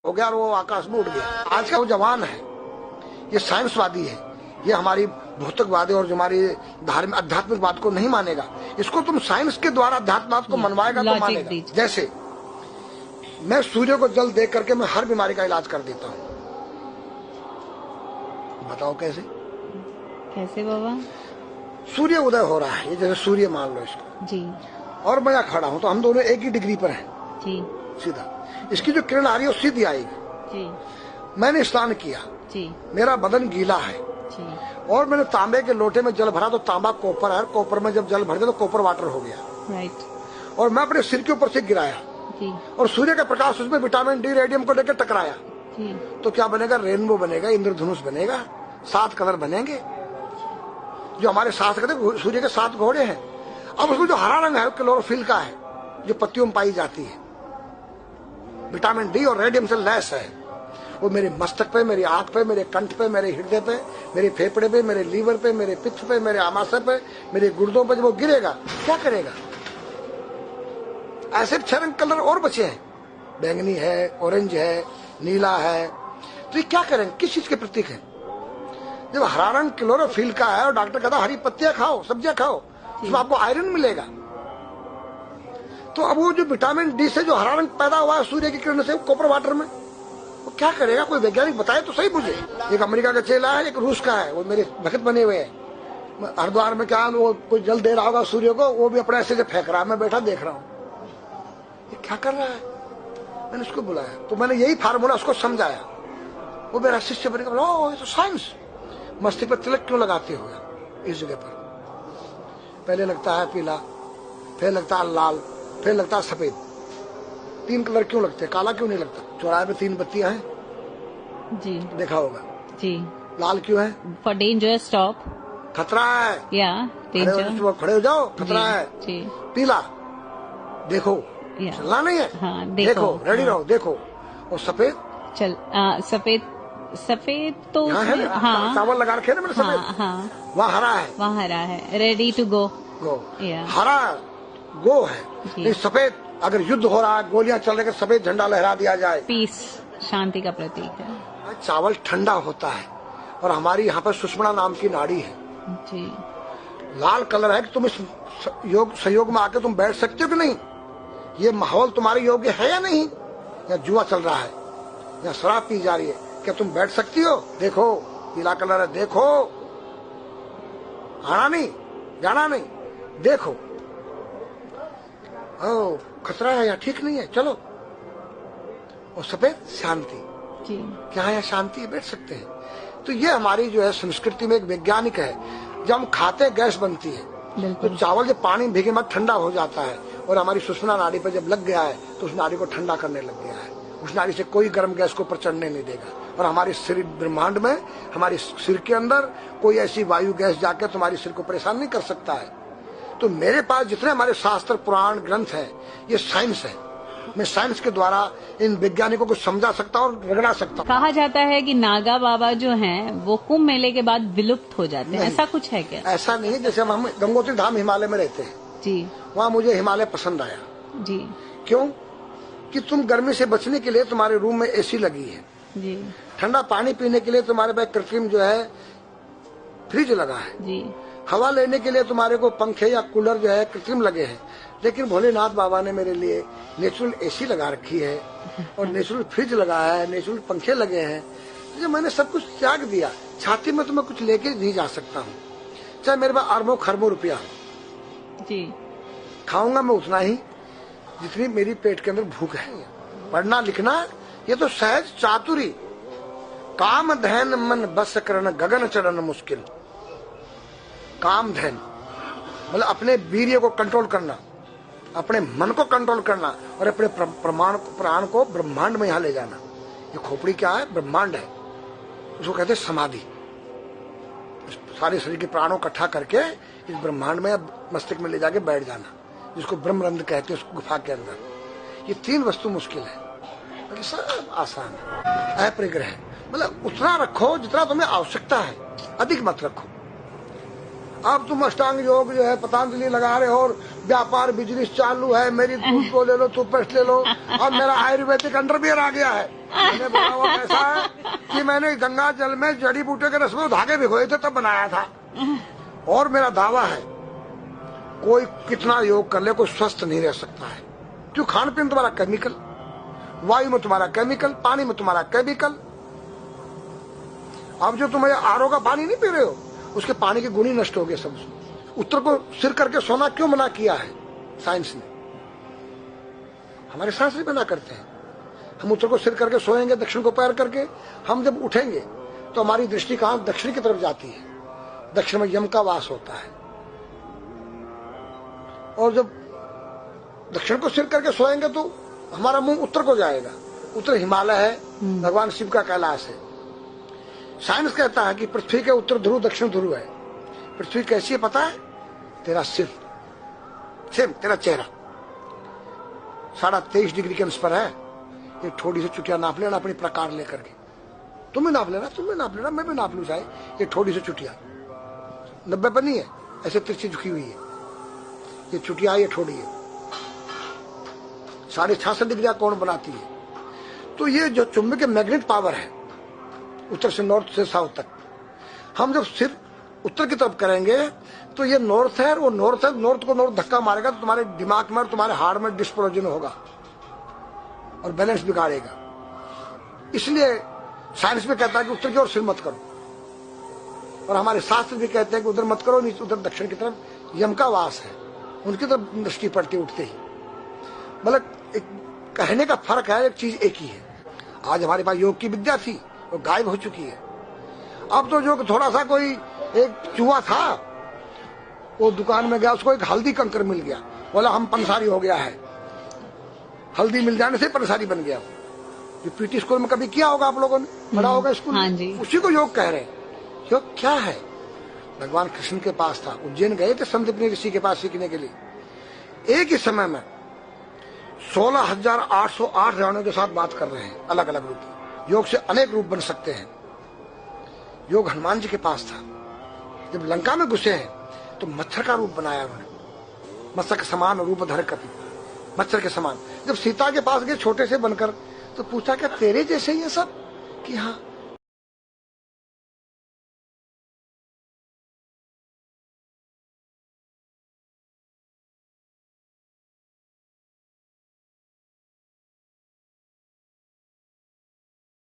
हो गया और वो आकाश में उड़ गया। आज का वो जवान है, ये साइंसवादी है, ये हमारी भौतिकवादी और जो हमारी धार्मिक आध्यात्मिकवाद को नहीं मानेगा। इसको तुम साइंस के द्वारा अध्यात्मवाद को मनवाएगा तो मानेगा। जैसे मैं सूर्य को जल देख करके मैं हर बीमारी का इलाज कर देता हूँ। बताओ कैसे? कैसे बाबा? सूर्य उदय हो रहा है, ये जैसे सूर्य मान लो इसको जी, और मैं खड़ा हूँ तो हम दोनों एक ही डिग्री पर हैं जी, सीधा। इसकी जो किरण आ रही है वो सीधी आएगी। जी, मैंने स्नान किया, जी, मेरा बदन गीला है जी, और मैंने तांबे के लोटे में जल भरा तो तांबा कॉपर है, कॉपर में जब जल भर दिया तो कॉपर वाटर हो गया। राइट। और मैं अपने सिर के ऊपर से गिराया जी, और सूर्य का प्रकाश उसमें विटामिन डी रेडियम को लेकर टकराया जी, तो क्या बनेगा? रेनबो बनेगा, इंद्रधनुष बनेगा, 7 कलर बनेंगे। जो हमारे शास्त्र कहते सूर्य के 7 घोड़े हैं। अब उसमें जो हरा रंग है क्लोरोफिल का है, जो पत्तियों में पाई जाती है, विटामिन डी और रेडियम से लैस है। वो मेरे मस्तक पे, मेरी आंख पे, मेरे कंठ पे, मेरे हृदय पे, मेरे फेफड़े पे, मेरे लीवर पे, मेरे पित्त पे, मेरे आमाशय पे, मेरे गुर्दों पे जब वो गिरेगा क्या करेगा? ऐसे 6 रंग कलर और बचे हैं, बैंगनी है, ऑरेंज है, नीला है। तो ये क्या करेंगे? किस चीज के प्रतीक है? जब हरा रंग क्लोरोफिल का है और डॉक्टर कहता हरी पत्तियां खाओ, सब्जियां खाओ, उसमें आपको आयरन मिलेगा। तो अब वो जो विटामिन डी से जो हरा रंग पैदा हुआ है सूर्य की किरण से कॉपर वाटर में, वो क्या करेगा? कोई वैज्ञानिक बताए तो सही मुझे। एक अमेरिका का चेला है, एक रूस का है, वो मेरे भक्त बने हुए हैं। हरिद्वार में क्या वो कोई जल दे रहा होगा सूर्य को, वो भी अपने ऐसे से फेंक रहा है, मैं बैठा देख रहा हूँ ये क्या कर रहा है। मैंने उसको बुलाया तो मैंने यही फार्मूला उसको समझाया। वो मेरा शिष्य बन गया। ओ ये तो साइंस। मस्तिष्क पर तिलक क्यों लगाते हो इस जगह पर? पहले लगता है पीला, फिर लगता है लाल, फिर लगता है सफेद। 3 कलर क्यों लगते हैं? काला क्यों नहीं लगता? चौराहे पे 3 बत्तियां हैं, जी देखा होगा। जी लाल क्यों है? फॉर डेंजर, स्टॉप, खतरा है, या डेंजर, खड़े हो जाओ, खतरा है। जी पीला देखो, चलना नहीं है, हाँ, देखो रेडी रहो, देखो। और सफेद चल सफेद तो हाँ चावल लगा रखे ना मैंने सफेद, हाँ, हाँ, वहाँ हरा है, वहाँ हरा है, रेडी टू गो। हरा गो है, नहीं सफेद। अगर युद्ध हो रहा है, गोलियां चल रही है, सफेद झंडा लहरा दिया जाए, पीस, शांति का प्रतीक है। चावल ठंडा होता है और हमारी यहाँ पर सुषुम्ना नाम की नाड़ी है जी। लाल कलर है कि तुम इस योग सहयोग में आके तुम बैठ सकते हो कि नहीं? ये माहौल तुम्हारे योग्य है या नहीं? या जुआ चल रहा है या शराब पी जा रही है? क्या तुम बैठ सकती हो? देखो पीला कलर है, देखो, आना नहीं, जाना नहीं, देखो। ओ खतरा है या ठीक नहीं है, चलो। और सफेद शांति जी, क्या है? शांति, बैठ सकते हैं। तो ये हमारी जो है संस्कृति में एक वैज्ञानिक है। जब हम खाते गैस बनती है तो चावल जब पानी में भीगे बाद ठंडा हो जाता है और हमारी सुषुम्ना नाड़ी पर जब लग गया है तो उस नाड़ी को ठंडा करने लग गया है। उस नाड़ी से कोई गर्म गैस को ऊपर चढ़ने नहीं देगा। और हमारे शरीर ब्रह्मांड में, हमारे सिर के अंदर कोई ऐसी वायु गैस जाकर तुम्हारे सिर को परेशान नहीं कर सकता है। तो मेरे पास जितने हमारे शास्त्र पुराण ग्रंथ हैं, ये साइंस है। मैं साइंस के द्वारा इन वैज्ञानिकों को समझा सकता हूँ और रगड़ा सकता हूँ। कहा जाता है कि नागा बाबा जो हैं वो कुंभ मेले के बाद विलुप्त हो जाते हैं, ऐसा कुछ है क्या? ऐसा नहीं है। जैसे हम गंगोत्री धाम हिमालय में रहते हैं जी, वहाँ मुझे हिमालय पसंद आया जी। क्यों? कि तुम गर्मी से बचने के लिए तुम्हारे रूम में एसी लगी है जी, ठंडा पानी पीने के लिए तुम्हारे पास कृत्रिम जो है फ्रिज लगा है जी, हवा लेने के लिए तुम्हारे को पंखे या कूलर जो है कृत्रिम लगे हैं। लेकिन भोलेनाथ बाबा ने मेरे लिए नेचुरल एसी लगा रखी है और नेचुरल फ्रिज लगाया है, नेचुरल पंखे लगे हैं। तो मैंने सब कुछ त्याग दिया। छाती में तो मैं कुछ लेके नहीं जा सकता हूँ, चाहे मेरे पास अरबों खरबों रुपया जी, खाऊंगा मैं उतना ही जितनी मेरी पेट के अंदर भूख है। पढ़ना लिखना ये तो सहज चातुरी, काम धैन मन बस करन गगन चढ़न मुश्किल। काम धैन मतलब अपने वीर्य को कंट्रोल करना, अपने मन को कंट्रोल करना और अपने प्राण को ब्रह्मांड में यहाँ ले जाना। ये खोपड़ी क्या है? ब्रह्मांड है। उसको कहते हैं समाधि। सारे शरीर के प्राणों इकट्ठा करके इस ब्रह्मांड में मस्तिष्क में ले जाके बैठ जाना, जिसको ब्रह्मरंध्र कहते हैं, उस गुफा के अंदर। ये 3 वस्तु मुश्किल है, बाकी सब आसान है। अपरिग्रह मतलब उतना रखो जितना तुम्हें आवश्यकता है, अधिक मत रखो। अब तुम अष्टांग योग जो है पतंजलि लगा रहे हो और व्यापार बिजनेस चालू है, मेरी दूध को ले लो, टूथपेस्ट ले लो, अब मेरा आयुर्वेदिक अंडरवियर आ गया है। मैंने बोला वो कैसा है कि मैंने गंगा जल में जड़ी बूटे के रस में धागे भिगोए थे तब बनाया था। और मेरा दावा है कोई कितना योग कर ले कोई स्वस्थ नहीं रह सकता है, क्यों? खान पीन तुम्हारा केमिकल, वायु में तुम्हारा केमिकल, पानी में तुम्हारा केमिकल। अब जो तुम आरओ का पानी नहीं पी रहे हो, उसके पानी के गुण ही नष्ट हो गए सब। उत्तर को सिर करके सोना क्यों मना किया है साइंस ने? हमारे शास्त्र मना करते हैं। हम उत्तर को सिर करके सोएंगे, दक्षिण को पैर करके। हम जब उठेंगे तो हमारी दृष्टि कहां? दक्षिण की तरफ जाती है। दक्षिण में यम का वास होता है। और जब दक्षिण को सिर करके सोएंगे तो हमारा मुंह उत्तर को जाएगा। उत्तर हिमालय है, भगवान शिव का कैलाश है। साइंस कहता है कि पृथ्वी के उत्तर ध्रुव दक्षिण ध्रुव है। पृथ्वी कैसी है पता है? तेरा सिर, सेम तेरा चेहरा 23.5 डिग्री के अंश पर है। ये थोड़ी सी चुटिया नाप लेना अपनी प्रकार लेकर के। तुम भी नाप लेना, तुम भी नाप लेना, मैं भी नाप लू चाहे। ये थोड़ी सी चुटिया 90 पर नहीं है, ऐसे तिरछी झुकी हुई है। ये चुटिया, ये थोड़ी है 66.5 डिग्री का कोण बनाती है। तो ये जो चुंबकीय मैग्नेट पावर है उत्तर से नॉर्थ से साउथ तक, हम जब सिर उत्तर की तरफ करेंगे तो ये नॉर्थ है, वो नॉर्थ है, नॉर्थ को नॉर्थ धक्का मारेगा तो तुम्हारे दिमाग में और तुम्हारे हार्ट में डिस्प्रोजन होगा और बैलेंस बिगाड़ेगा। इसलिए साइंस में कहता है कि उत्तर की ओर सिर मत करो, और हमारे शास्त्र भी कहते हैं कि उधर मत करो, नीचे उधर दक्षिण की तरफ यम का वास है, उनकी तरफ दृष्टि पड़ती उठते ही। मतलब एक कहने का फर्क है, एक चीज एक ही है। आज हमारे पास योग की विद्या थी, वो गायब हो चुकी है। अब तो जो थोड़ा सा कोई एक चूहा था, वो दुकान में गया, उसको एक हल्दी कंकर मिल गया, बोला हम पंसारी हो गया है। हल्दी मिल जाने से पंसारी बन गया। जो पीटी स्कूल में कभी किया होगा आप लोगों ने, पढ़ा होगा स्कूल में, उसी को योग कह रहे हैं। योग क्या है? भगवान कृष्ण के पास था, उज्जैन गए थे संदीपनी ऋषि के पास सीखने के लिए। एक ही समय में 16,808 राणियों के साथ बात कर रहे हैं, अलग अलग रूप। योग से अनेक रूप बन सकते हैं। योग हनुमान जी के पास था। जब लंका में घुसे हैं तो मच्छर का रूप बनाया उन्होंने, मत्स्य के समान रूप धर कर, मच्छर के समान। जब सीता के पास गए छोटे से बनकर, तो पूछा क्या तेरे जैसे ये सब? कि हाँ।